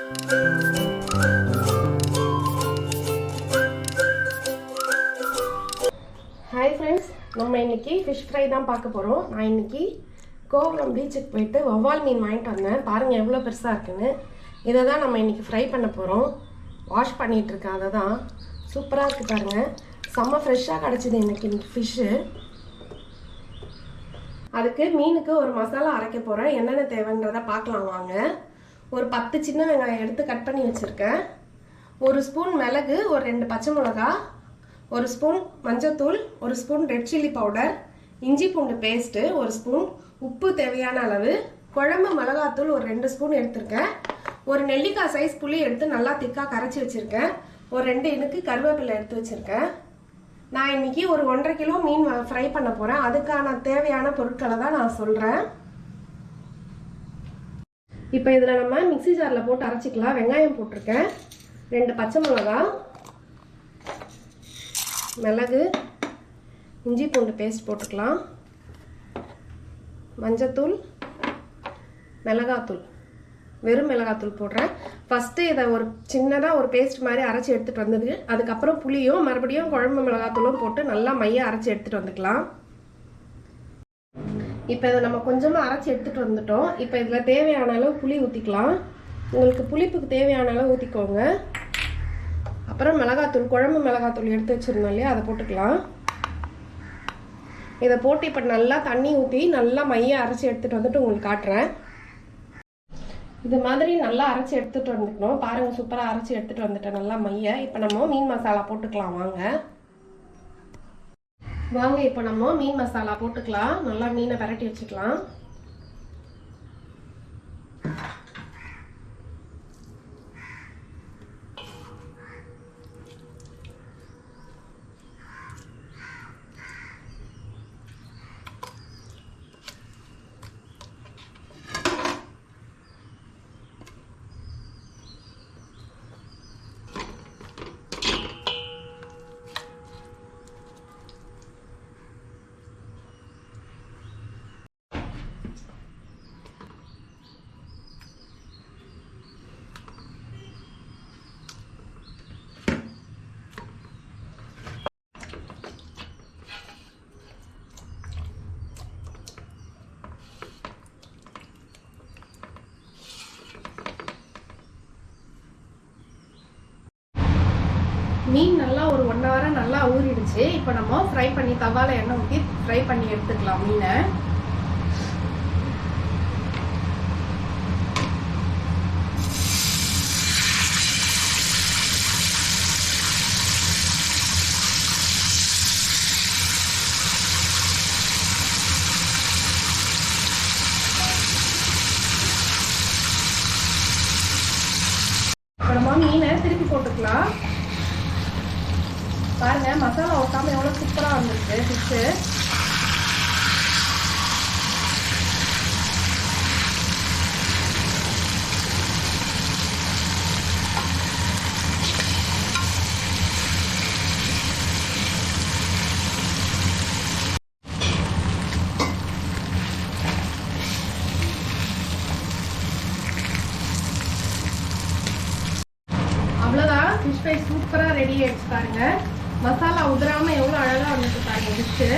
Hi friends, நம்ம இன்றைக்கி fish fry தான் பார்க்க போகிறோம். நான் இன்றைக்கி கோவளம் பீச்சுக்கு போயிட்டு வவ்வால் மீன் வாங்கிட்டு வந்தேன். பாருங்கள் எவ்வளோ பெருசாக இருக்குன்னு. இதை தான் நம்ம இன்றைக்கி ஃப்ரை பண்ண போகிறோம். வாஷ் பண்ணிகிட்ருக்கேன். அதை தான் சூப்பராக இருக்குது பாருங்கள். செம்ம ஃப்ரெஷ்ஷாக கிடச்சிது இன்றைக்கி ஃபிஷ்ஷு. அதுக்கு மீனுக்கு ஒரு மசாலா அரைக்க போகிறேன். என்னென்ன தேவைன்றதை பார்க்கலாம் வாங்க. ஒரு 10 சின்ன வெங்காயம் எடுத்து கட் பண்ணி வச்சுருக்கேன். ஒரு ஸ்பூன் மிளகு, ஒரு 2 பச்சை மிளகா, ஒரு ஸ்பூன் மஞ்சத்தூள், ஒரு ஸ்பூன் ரெட் சில்லி பவுடர், இஞ்சி பூண்டு பேஸ்ட்டு ஒரு ஸ்பூன், உப்பு தேவையான அளவு, குழம்பு மிளகாத்தூள் ஒரு 2 ஸ்பூன் எடுத்திருக்கேன். ஒரு நெல்லிக்காய் சைஸ் புளி எடுத்து நல்லா திக்காக கரைச்சி வச்சுருக்கேன். ஒரு 2 இனுக்கு கருவேப்பிலை எடுத்து வச்சுருக்கேன். நான் இன்றைக்கி ஒரு 1.5 கிலோ மீன் ஃப்ரை பண்ண போகிறேன். அதுக்கான தேவையான பொருட்களை தான் நான் சொல்கிறேன். இப்போ இதில் நம்ம மிக்சி ஜாரில் போட்டு அரைச்சிக்கலாம். வெங்காயம் போட்டிருக்கேன், 2 பச்சை மிளகா, மிளகு, இஞ்சி பூண்டு பேஸ்ட் போட்டுக்கலாம், மஞ்சத்தூள், மிளகாத்தூள், வெறும் மிளகாத்தூள் போடுறேன். ஃபஸ்ட்டு இதை ஒரு சின்னதாக ஒரு பேஸ்ட் மாதிரி அரைச்சி எடுத்துகிட்டு வந்தது. அதுக்கப்புறம் புளியும் மறுபடியும் குழம்பு மிளகாத்தூளும் போட்டு நல்லா மைய அரைச்சி எடுத்துகிட்டு வந்துக்கலாம். இப்போ இதை நம்ம கொஞ்சமாக அரைச்சி எடுத்துகிட்டு வந்துட்டோம். இப்போ இதில் தேவையான அளவு புளி ஊற்றிக்கலாம். உங்களுக்கு புளிப்புக்கு தேவையான அளவு ஊற்றிக்கோங்க. அப்புறம் மிளகாத்தூள், குழம்பு மிளகாத்தூள் எடுத்து வச்சுருந்தோம் இல்லையா, அதை போட்டுக்கலாம். இதை போட்டு இப்போ நல்லா தண்ணி ஊற்றி நல்லா மைய அரைச்சி எடுத்துகிட்டு வந்துட்டு உங்களுக்கு காட்டுறேன். இது மாதிரி நல்லா அரைச்சி எடுத்துகிட்டு வந்துக்கணும். பாருங்கள், சூப்பராக அரைச்சி எடுத்துகிட்டு வந்துட்டேன் நல்லா மைய. இப்போ நம்ம மீன் மசாலா போட்டுக்கலாம் வாங்க. இப்போ நம்ம மீன் மசாலா போட்டுக்கலாம். நல்லா மீனை விரட்டி வச்சுக்கலாம். மீன் நல்லா ஒரு 1 hour நல்லா ஊறிடுச்சு. இப்போ நம்ம ஃப்ரை பண்ணி தவால எண்ணெய் ஊற்றி ஃப்ரை பண்ணி எடுத்துக்கலாம் மீனை. அப்புறமா மீனை திருப்பி போட்டுக்கலாம். பாருங்க, மசாலா ஊற்றாம எவ்வளோ சூப்பராக வந்துருக்கு ஃபிஷ்ஷு. அவ்வளோதான், ஃபிஷ் ஃப்ரை சூப்பராக ரெடி ஆகிடுச்சு பாருங்க. மசாலா உதிராம எவ்வளோ அழகாக வந்துட்டு பாருங்க ஃபிஷ்ஷு.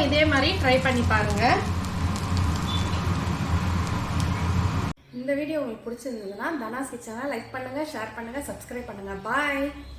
இதே மாதிரி ட்ரை பண்ணி பாருங்க. இந்த வீடியோ உங்களுக்கு பிடிச்சிருந்ததுன்னா தனாஸ் கிச்சனை லைக் பண்ணுங்க, ஷேர் பண்ணுங்க, சப்ஸ்கிரைப் பண்ணுங்க. பாய்.